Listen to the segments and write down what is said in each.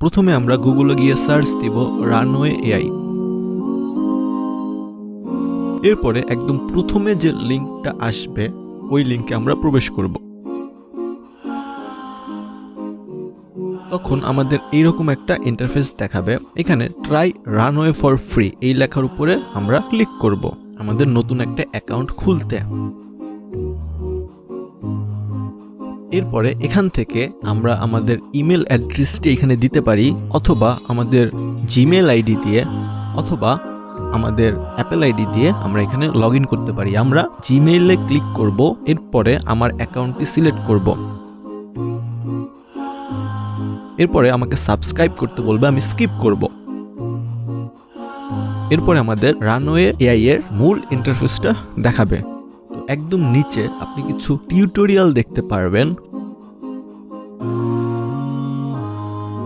প্রথমে আমরা গুগলে গিয়ে সার্চ দিব রানওয়ে এআই। এরপরে একদম প্রথমে যে লিঙ্কটা আসবে ওই লিঙ্কে আমরা প্রবেশ করব। তখন আমাদের এইরকম একটা ইন্টারফেস দেখাবে। এখানে ট্রাই রানওয়ে ফর ফ্রি এই লেখার উপরে আমরা ক্লিক করব আমাদের নতুন একটা অ্যাকাউন্ট খুলতে। এরপরে এখান থেকে আমরা আমাদের ইমেল অ্যাড্রেসটি এখানে দিতে পারি, অথবা আমাদের জিমেল আইডি দিয়ে, অথবা আমাদের অ্যাপেল আইডি দিয়ে আমরা এখানে লগ ইন করতে পারি। আমরা জিমেইলে ক্লিক করব, এরপরে আমার অ্যাকাউন্টটি সিলেক্ট করব। এরপরে আমাকে সাবস্ক্রাইব করতে বলবে, আমি স্কিপ করব। এরপরে আমাদের রানওয়ে এআই এর মূল ইন্টারফেসটা দেখাবে। তো একদম নিচে আপনি কিছু টিউটোরিয়াল দেখতে পারবেন।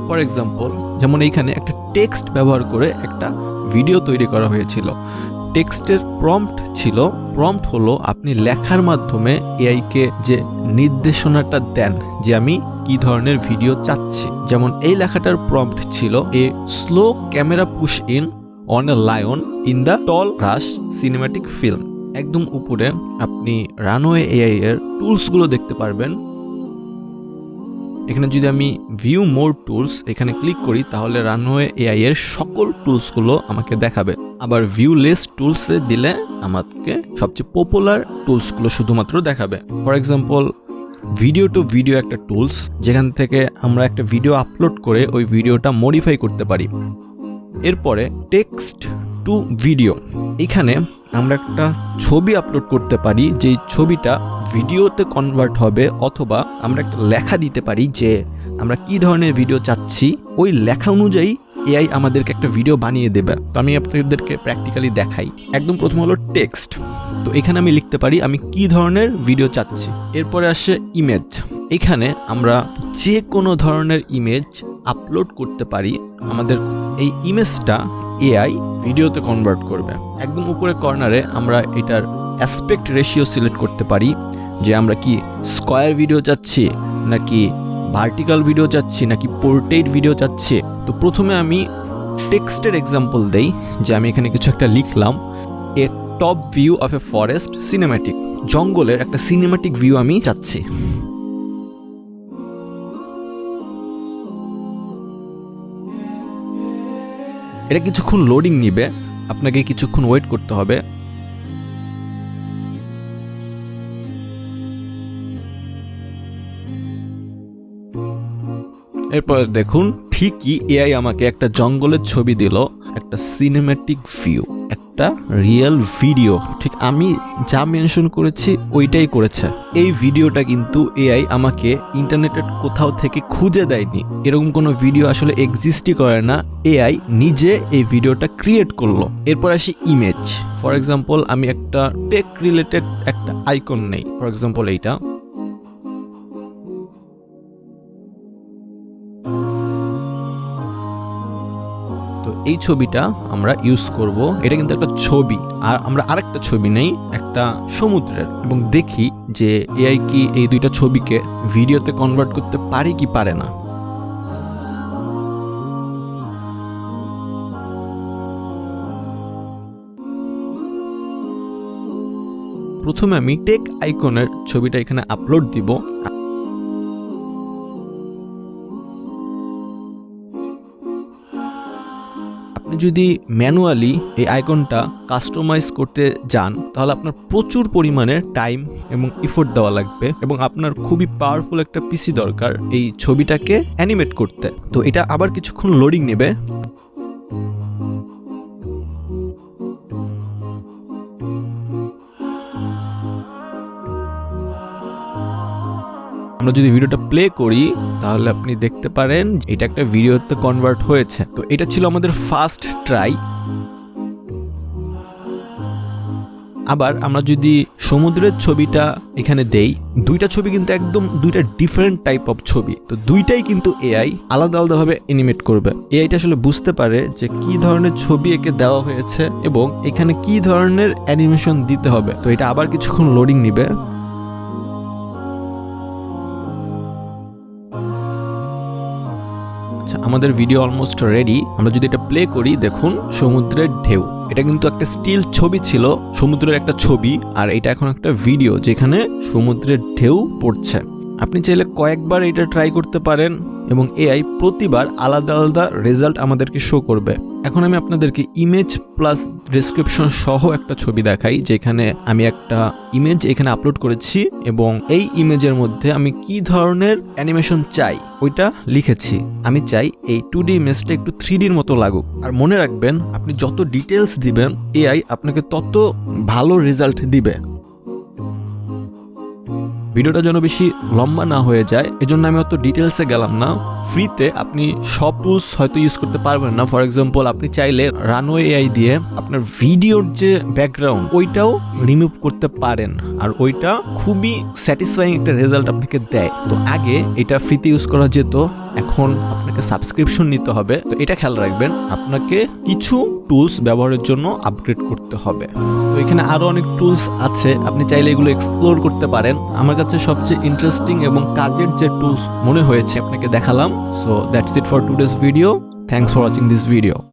ফর এক্সাম্পল, যেমন এইখানে একটা টেক্সট ব্যবহার করে একটা ভিডিও তৈরি করা হয়েছিল। টেক্সটের প্রম্পট ছিল, প্রম্পট হলো আপনি লেখার মাধ্যমে এআই কে যে নির্দেশনাটা দেন যে আমি কি ধরনের ভিডিও চাচ্ছি। যেমন এই লেখাটার প্রম্পট ছিল a slow camera push in on a lion in the tall glass cinematic film. একদম উপরে আপনি রানওয়ে এআই এর টুলস গুলো দেখতে পারবেন। এখানে যদি আমি ভিউ মোর টুলস এখানে ক্লিক করি তাহলে রানওয়ে এআই এর সকল টুলস গুলো আমাকে দেখাবে। আবার ভিউ লিস্ট টুলসে দিলে আমাকে সবচেয়ে পপুলার টুলস গুলো শুধুমাত্র দেখাবে। For example, video to video একটা টুলস, যেখান থেকে আমরা একটা ভিডিও আপলোড করে ওই ভিডিওটা মডিফাই করতে পারি। এরপরে টেক্সট টু ভিডিও, এখানে আমরা একটা ছবি আপলোড করতে পারি, যেই ছবিটা ভিডিওতে কনভার্ট হবে, অথবা আমরা একটা লেখা দিতে পারি যে আমরা কি ধরনের ভিডিও চাচ্ছি, ওই লেখা অনুযায়ী এআই আমাদেরকে একটা ভিডিও বানিয়ে দেবে। তো আমি আপনাদেরকে প্র্যাকটিক্যালি দেখাই। একদম প্রথম হলো টেক্সট, তো এখানে আমি লিখতে পারি আমি কি ধরনের ভিডিও চাচ্ছি। এরপরে আসে ইমেজ, এখানে আমরা যে কোনো ধরনের ইমেজ আপলোড করতে পারি, আমাদের এই ইমেজটা এআই ভিডিওতে কনভার্ট করবে। একদম উপরে কর্নারে আমরা এটার অ্যাসপেক্ট রেশিও সিলেক্ট করতে পারি, যে আমরা কি স্কয়ার ভিডিও চাচ্ছি, নাকি ভার্টিক্যাল ভিডিও চাচ্ছি, নাকি পোর্ট্রেট ভিডিও চাচ্ছি। তো প্রথমে আমি টেক্সটের এক্সাম্পল দেই, যে আমি এখানে কিছু একটা লিখলাম, a top view of a forest cinematic, জঙ্গলের একটা সিনেম্যাটিক ভিউ আমি চাচ্ছি। এটা কিছুক্ষণ লোডিং নিবে, আপনাকে কিছুক্ষণ ওয়েট করতে হবে। এরপর দেখুন, ঠিকই এআই আমাকে একটা জঙ্গলের ছবি দিল, একটা সিনেম্যাটিক ভিউ, একটা রিয়েল ভিডিও। ঠিক আমি যা মেনশন করেছি ওইটাই করেছে। এই ভিডিওটা কিন্তু এআই আমাকে ইন্টারনেটের কোথাও থেকে খুঁজে দেয়নি, এরকম কোনো ভিডিও আসলে এক্সিস্টই করে না, এআই নিজে এই ভিডিওটা ক্রিয়েট করলো। এরপর আসি ইমেজ। ফর এক্সাম্পল, আমি একটা টেক রিলেটেড একটা আইকন নেই, ফর এক্সাম্পল এইটা। এই ছবিটা আমরা ইউজ করব। এটা কিন্তু একটা ছবি, আর আমরা আরেকটা ছবি নেই একটা সমুদ্রের, এবং দেখি যে এআই কি এই দুইটা ছবিকে ভিডিওতে কনভার্ট করতে পারে কি পারে না। প্রথমে আমি টেক আইকনের ছবিটা এখানে আপলোড দিব। যদি ম্যানুয়ালি এই আইকনটা কাস্টমাইজ করতে যান তাহলে আপনার প্রচুর পরিমাণে টাইম এবং এফোর্ট দেওয়া লাগবে, এবং আপনার খুবই পাওয়ারফুল একটা পিসি দরকার এই ছবিটাকে অ্যানিমেট করতে। তো এটা আবার কিছুক্ষণ লোডিং নেবে। আমরা যদি ভিডিওটা প্লে করি তাহলে আপনি দেখতে পারেন এটা একটা ভিডিওতে কনভার্ট হয়েছে। তো এটা ছিল আমাদের ফার্স্ট ট্রাই। আবার আমরা যদি সমুদ্রের ছবিটা এখানে দেই, দুইটা ছবি কিন্তু একদম দুইটা ডিফারেন্ট টাইপ অফ ছবি, তো দুইটাই কিন্তু এআই আলাদা আলাদাভাবে অ্যানিমেট করবে। এআইটা আসলে বুঝতে পারে যে কি ধরনের ছবি একে দেওয়া হয়েছে এবং এখানে কি ধরনের অ্যানিমেশন দিতে হবে। তো এটা আবার কিছুক্ষণ লোডিং নিবে। আমাদের ভিডিও অলমোস্ট রেডি। আমরা যদি এটা প্লে করি, দেখুন সমুদ্রের ঢেউ। এটা কিন্তু একটা স্টিল ছবি ছিল, সমুদ্রের একটা ছবি, আর এটা এখন একটা ভিডিও যেখানে সমুদ্রের ঢেউ পড়ছে। আপনি চাইলে কয়েকবার এটা ট্রাই করতে পারেন এবং এআই প্রতিবার আলাদা আলাদা রেজাল্ট আমাদেরকে শো করবে। এখন আমি আপনাদেরকে ইমেজ প্লাস ডেসক্রিপশন সহ একটা ছবি দেখাই, যেখানে আমি একটা ইমেজ এখানে আপলোড করেছি এবং এই ইমেজের মধ্যে আমি কি ধরনের অ্যানিমেশন চাই ওইটা লিখেছি। আমি চাই এই 2D ইমেজটা একটু 3Dর মতো লাগুক। আর মনে রাখবেন, আপনি যত ডিটেলস দিবেন এআই আপনাকে তত ভালো রেজাল্ট দিবে। ভিডিওটা যেন বেশি লম্বা না হয়ে যায়, এজন্য আমি অত ডিটেলসে গেলাম না। ফ্রিতে আপনি সব টুলস হয়তো ইউজ করতে পারবেন না। ফর এক্সাম্পল, আপনি চাইলে রানওয়ে এআই দিয়ে আপনার ভিডিওর যে ব্যাকগ্রাউন্ড ওইটাও রিমুভ করতে পারেন, আর ওইটা খুবই স্যাটিসফাইং একটা রেজাল্ট আপনাকে দেয়। তো আগে এটা ফ্রিতে ইউজ করা যেত, এখন আপনাকে সাবস্ক্রিপশন নিতে হবে। তো এটা খেয়াল রাখবেন, আপনাকে কিছু টুলস ব্যবহারের জন্য আপগ্রেড করতে হবে। তো এখানে আরো অনেক টুলস আছে, আপনি চাইলে এগুলো এক্সপ্লোর করতে পারেন। আমার কাছে সবচেয়ে ইন্টারেস্টিং এবং কাজের যে টুলস মনে হয়েছে আপনাকে দেখালাম। So that's it for today's video. Thanks for watching this video.